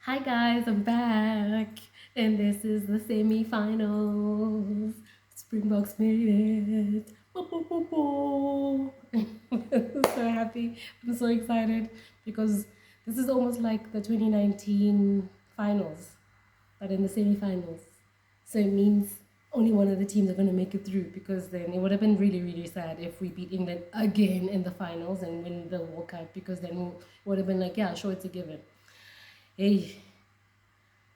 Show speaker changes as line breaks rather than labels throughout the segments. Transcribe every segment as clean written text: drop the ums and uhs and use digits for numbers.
Hi guys, I'm back, and this is the semi-finals. Springboks made it. Boo, boo, boo, boo. I'm so happy. I'm so excited because this is almost like the 2019 finals, but in the semi-finals. So it means only one of the teams are going to make it through, because then it would have been really, really sad if we beat England again in the finals and win the World Cup, because then it would have been like, yeah, sure, it's a given. Hey,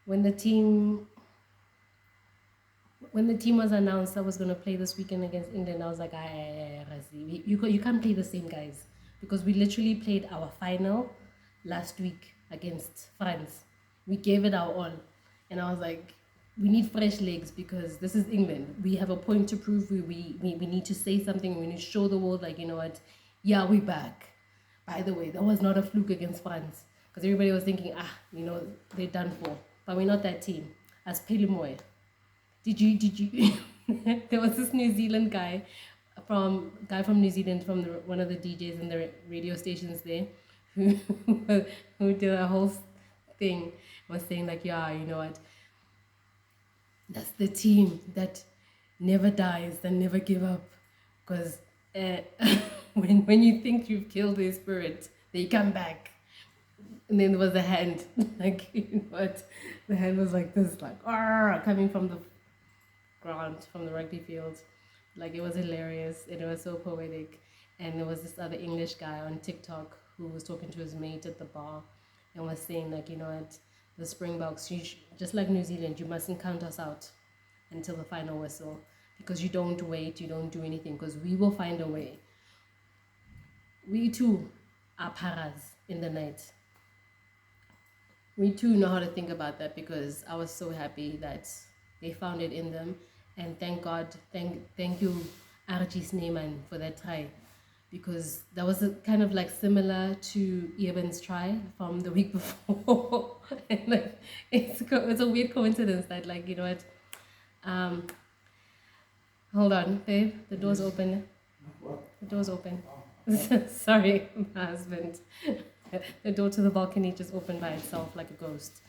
when the team when the team was announced that was going to play this weekend against England, I was like, you can't play the same guys, because we literally played our final last week against France. We gave it our all, and I was like, we need fresh legs, because this is England. We have a point to prove. We need to say something. We need to show the world, like, you know what, yeah, we back. By the way, that was not a fluke against France, because everybody was thinking, they're done for. But we're not that team. As Pelimoy. Did you there was this New Zealand guy from New Zealand, from one of the DJs in the radio stations there, who who did a whole thing, was saying like, yeah, you know what, that's the team that never dies, that never give up, because uh, when you think you've killed their spirit, they come back. And then there was a hand, like, you know what, the hand was like this, like, coming from the ground, from the rugby field. Like, it was hilarious and it was so poetic. And there was this other English guy on TikTok who was talking to his mate at the bar and was saying, like, you know what, the Springboks, just like New Zealand, you mustn't count us out until the final whistle, because you don't wait, you don't do anything, because we will find a way. We too are paras in the night. We too know how to think about that, because I was so happy that they found it in them. And thank God, thank you, RG Sneeman, for that try, because that was kind of like similar to Evan's try from the week before. And like, it's a weird coincidence that, like, you know what, um, hold on, babe, the door's open. The door's open. Sorry, my husband. The door to the balcony just opened by itself like a ghost.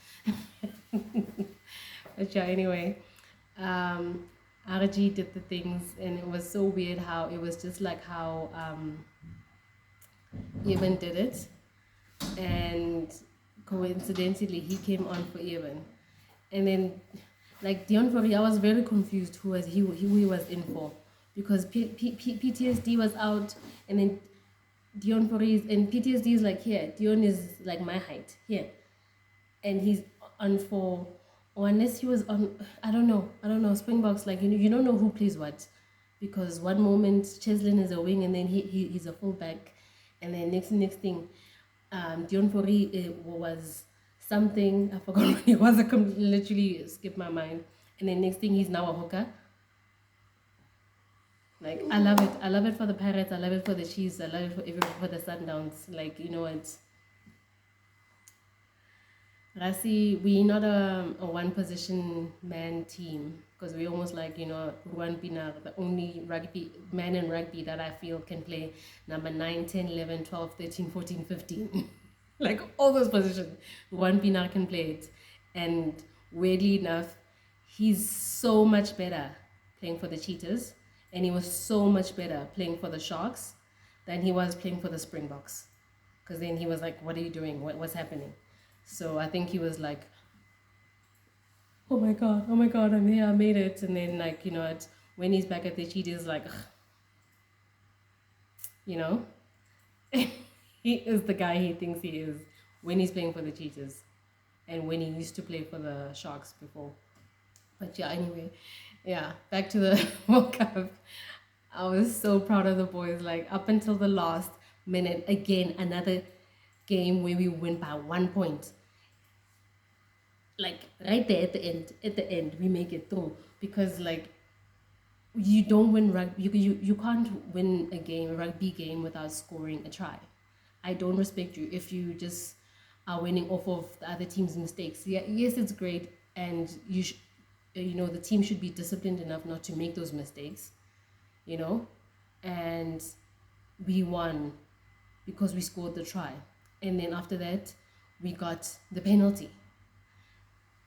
But yeah, anyway, RG did the things, and it was so weird how it was just like how Evan did it, and coincidentally he came on for Evan, and then like Dion Fori, I was very confused who he was in for, because PTSD was out, and then Dion Fori is, and PTSD is like here. Dion is like my height here, and he's on for, or unless he was on, I don't know Springboks, like, you don't know who plays what, because one moment Cheslin is a wing, and then he's a fullback, and then next thing, Dion Fori was something, I forgot what he was. Literally skipped my mind, and then next thing he's now a hooker. Like, I love it for the Pirates, I love it for the Chiefs, I love it for the Sundowns. Like, you know what, Rasi, we're not a one position man team, because we almost like, Ruan Pinar, the only rugby man in rugby that I feel can play number 9, 10, 11, 12, 13, 14, 15. Like, all those positions, Ruan Pinar can play it. And weirdly enough, he's so much better playing for the Cheetahs, and he was so much better playing for the Sharks than he was playing for the Springboks. Because then he was like, what are you doing? What's happening? So I think he was like, oh my God, I'm here, I made it. And then, like, when he's back at the Cheetahs, like, ugh, you know, he is the guy he thinks he is when he's playing for the Cheetahs, and when he used to play for the Sharks before. But yeah, anyway, yeah, back to the World Cup. I was so proud of the boys, like, up until the last minute. Again, another game where we win by 1 point. Like, right there at the end, we make it through, because, like, you don't win rugby. You can't win a rugby game without scoring a try. I don't respect you if you just are winning off of the other team's mistakes. Yeah, yes, it's great, and the team should be disciplined enough not to make those mistakes, you know, and we won because we scored the try, and then after that, we got the penalty.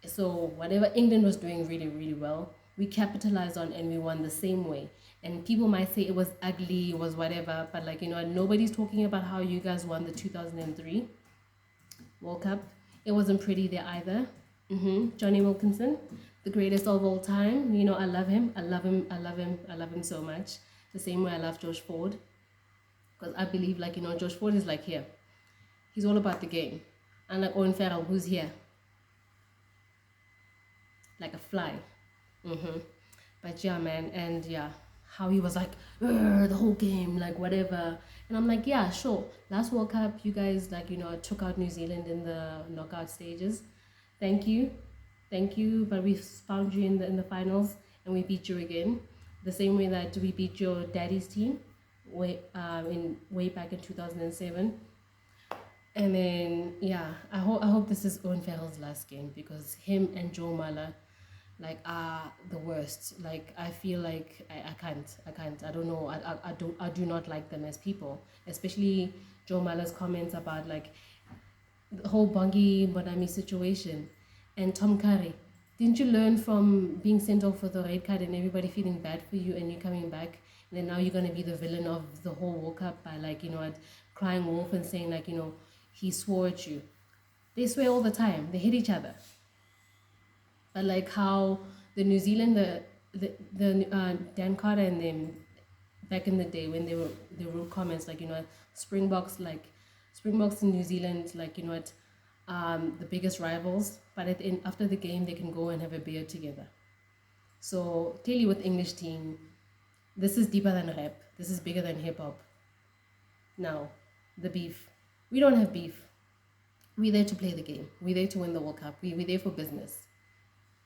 So whatever England was doing really, really well, we capitalized on and we won the same way. And people might say it was ugly, it was whatever, but like, nobody's talking about how you guys won the 2003 World Cup. It wasn't pretty there either. Johnny Wilkinson, the greatest of all time. I love him. I love him. I love him. I love him so much. The same way I love George Ford. Because I believe, like, George Ford is like here. He's all about the game. And like Owen Farrell, who's here. Like a fly. But yeah, man. And yeah, how he was like, the whole game, like whatever. And I'm like, yeah, sure. Last World Cup, you guys, like, took out New Zealand in the knockout stages. Thank you. But we found you in the finals and we beat you again. The same way that we beat your daddy's team way back in 2007. And then yeah, I hope this is Owen Farrell's last game, because him and Joe Mala like are the worst. Like I feel like I can't. I don't know. I do not like them as people, especially Joe Mala's comments about like the whole Bongi Bonami situation. And Tom Curry, didn't you learn from being sent off with a red card and everybody feeling bad for you and you coming back, and then now you're gonna be the villain of the whole World Cup by like crying wolf and saying like he swore at you. They swear all the time. They hit each other. But like how the New Zealand, the Dan Carter and them back in the day when they wrote comments like Springboks in New Zealand, like the biggest rivals, but at the end, after the game they can go and have a beer together. So clearly with English team, this is deeper than rap. This is bigger than hip hop. Now, the beef. We don't have beef. We're there to play the game. We're there to win the World Cup. We're there for business.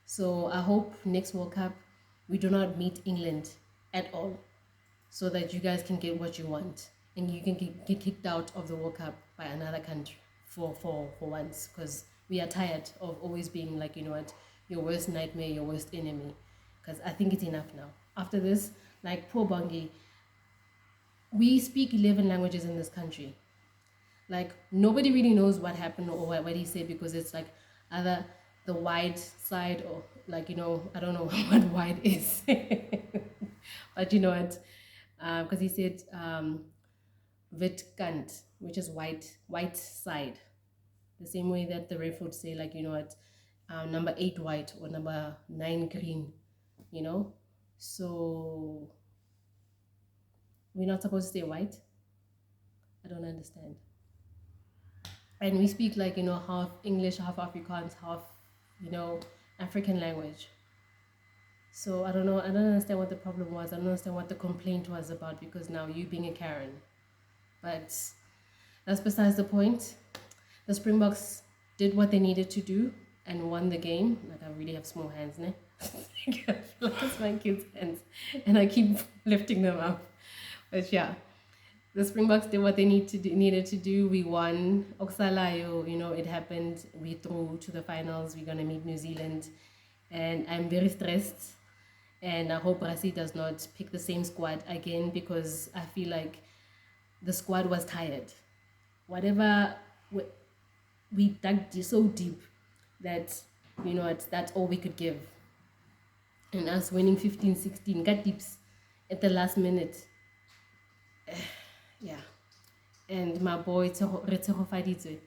So I hope next World Cup we do not meet England at all, so that you guys can get what you want and you can get kicked out of the World Cup by another country for once, because we are tired of always being like your worst nightmare, your worst enemy. Because I think it's enough now. After this, like poor Bongi, we speak 11 languages in this country. Like nobody really knows what happened or what he said, because it's like either the white side or like I don't know what white is. But you know what, because he said wit kant, which is white side, the same way that the red would say like number 8 white or number 9 green, so we're not supposed to say white. I don't understand. And we speak like half English, half Afrikaans, half African language. So I don't know. I don't understand what the problem was. I don't understand what the complaint was about, because now you being a Karen. But that's besides the point. The Springboks did what they needed to do and won the game. Like I really have small hands, ne? Like it's my kids' hands, and I keep lifting them up. But yeah, the Springboks did what they needed to do. We won. Oksalayo, it happened. We through to the finals. We're gonna meet New Zealand, and I'm very stressed. And I hope Rassi does not pick the same squad again, because I feel like the squad was tired. Whatever we dug so deep that that's all we could give. And us winning 15-16 got dips at the last minute. Yeah. And my boy Retero Fadizwe,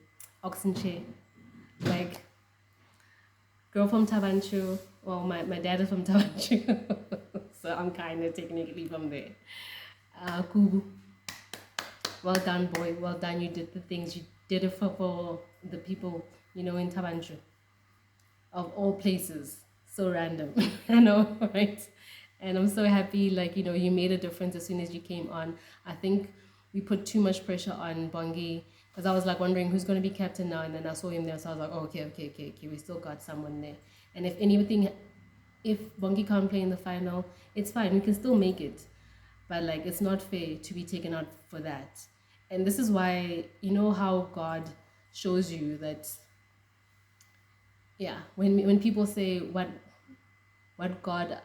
Oxenche, like girl from Tabanchu. Well, my dad is from Tabanchu, so I'm kind of technically from there. Kubu, well done, boy. Well done. You did the things. You did it for the people, in Tabanchu. Of all places, so random. I know, right? And I'm so happy, like, you made a difference as soon as you came on. I think we put too much pressure on Bongi, because I was like wondering who's going to be captain now, and then I saw him there, so I was like, oh, okay, we still got someone there. And if Bongi can't play in the final, it's fine, we can still make it. But like, it's not fair to be taken out for that. And this is why, how God shows you that, yeah, when people say what God,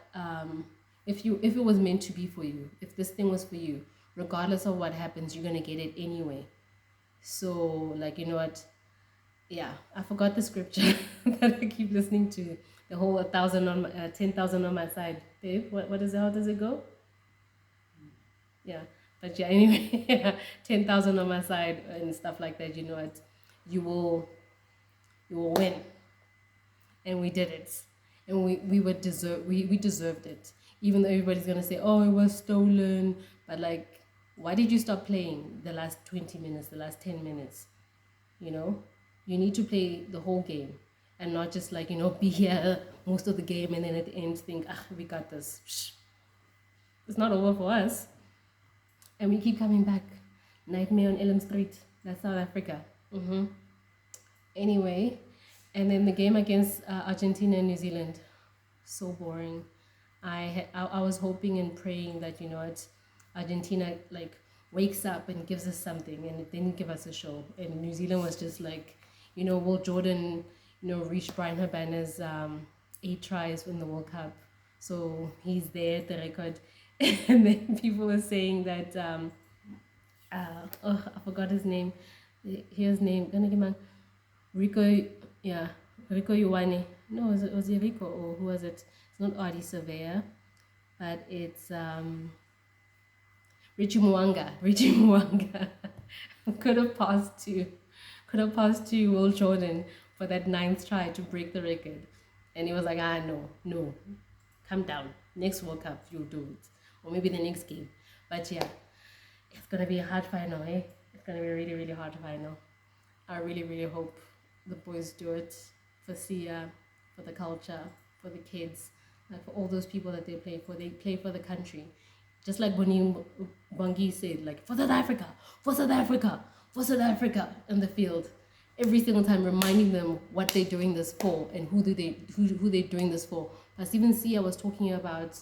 if it was meant to be for you, if this thing was for you, regardless of what happens, you're gonna get it anyway. So like, Yeah, I forgot the scripture that I keep listening to. The whole 1,000 on my, 10,000 on my side. Babe, what is it? How does it go? Yeah, but yeah, anyway, yeah, 10,000 on my side and stuff like that. You know what? You will, you will win, and we did it, and we deserved it. Even though everybody's gonna say, oh, it was stolen, but like, why did you stop playing the last 20 minutes, the last 10 minutes? You know, you need to play the whole game and not just like, be here most of the game and then at the end think, ah, we got this. Psh, it's not over for us. And we keep coming back. Nightmare on Elm Street. That's South Africa. Anyway, and then the game against Argentina and New Zealand. So boring. I was hoping and praying that, Argentina like wakes up and gives us something, and it didn't give us a show. And New Zealand was just like, will Jordan, reach Brian Habana's 8 tries in the World Cup. So he's there at the record. And then people were saying that I forgot his name. His name. Rico, yeah, Rico Ioane. No, was it Rico or who was it? It's not Adi Surveyor, but it's Richie Mwanga. Richie Mwanga could have passed to Will Jordan for that 9th try to break the record, and he was like, no, calm down. Next World Cup you'll do it, or maybe the next game. But yeah, it's gonna be a hard final, eh? It's gonna be a really, really hard final. I really, really hope the boys do it for Sia, for the culture, for the kids, like for all those people that they play for. They play for the country. Just like Bongi said, like, for South Africa, for South Africa, for South Africa in the field. Every single time reminding them what they're doing this for and who they're doing this for. As even Sia was talking about,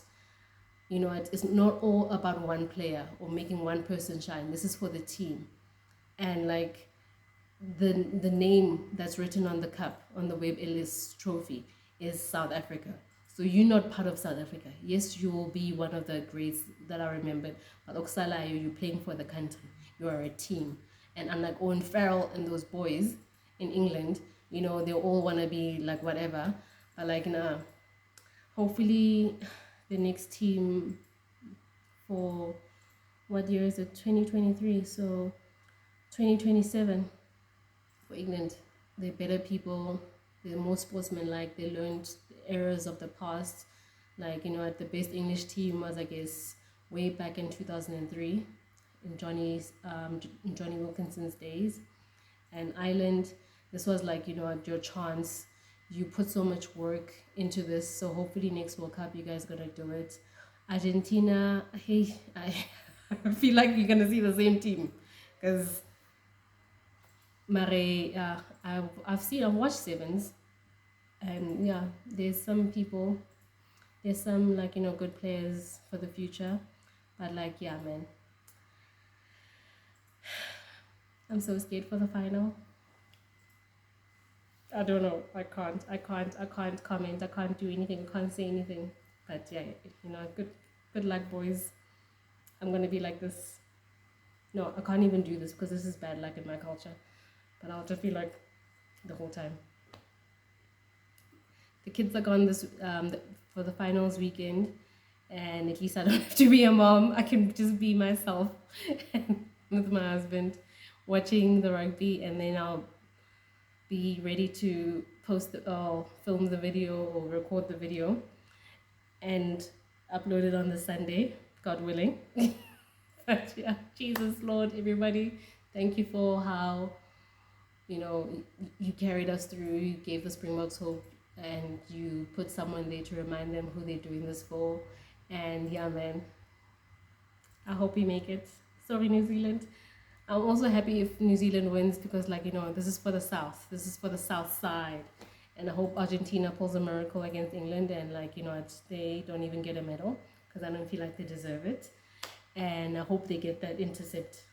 it's not all about one player or making one person shine. This is for the team. And like, the name that's written on the cup, on the Webb Ellis trophy, is South Africa. So you're not part of South Africa. Yes, you will be one of the greats that are remembered, but Oksalayo, you're playing for the country. You are a team. And unlike Owen Farrell and those boys in England, they all want to be like whatever. But like, nah, hopefully the next team for, what year is it? 2023. So 2027. For England, they're better people, they're more sportsmanlike, they learned the errors of the past. Like, the best English team was, I guess, way back in 2003 in Johnny Wilkinson's days. And Ireland, this was like, your chance. You put so much work into this, so hopefully next World Cup you guys gonna do it. Argentina, hey, I feel like you're gonna see the same team, because I've watched sevens, and yeah, there's some like, good players for the future, but like, yeah, man, I'm so scared for the final. I don't know. I can't comment. I can't do anything. I can't say anything. But yeah, good luck, boys. I'm gonna be like this. No, I can't even do this because this is bad luck in my culture. But I'll just be like the whole time. The kids are gone for the finals weekend, and at least I don't have to be a mom. I can just be myself with my husband watching the rugby, and then I'll be ready to film the video or record the video and upload it on the Sunday, God willing. But yeah, Jesus Lord, everybody, thank you for how you carried us through. You gave the Springboks hope, and you put someone there to remind them who they're doing this for. And yeah, man, I hope we make it. Sorry, New Zealand. I'm also happy if New Zealand wins, because like, this is for the South. This is for the South side. And I hope Argentina pulls a miracle against England, and like, they don't even get a medal, because I don't feel like they deserve it. And I hope they get that intercept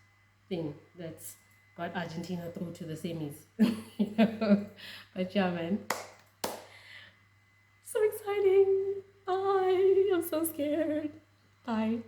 thing that's got Argentina through to the semis. But yeah, man, so exciting. Bye. I'm so scared. Bye.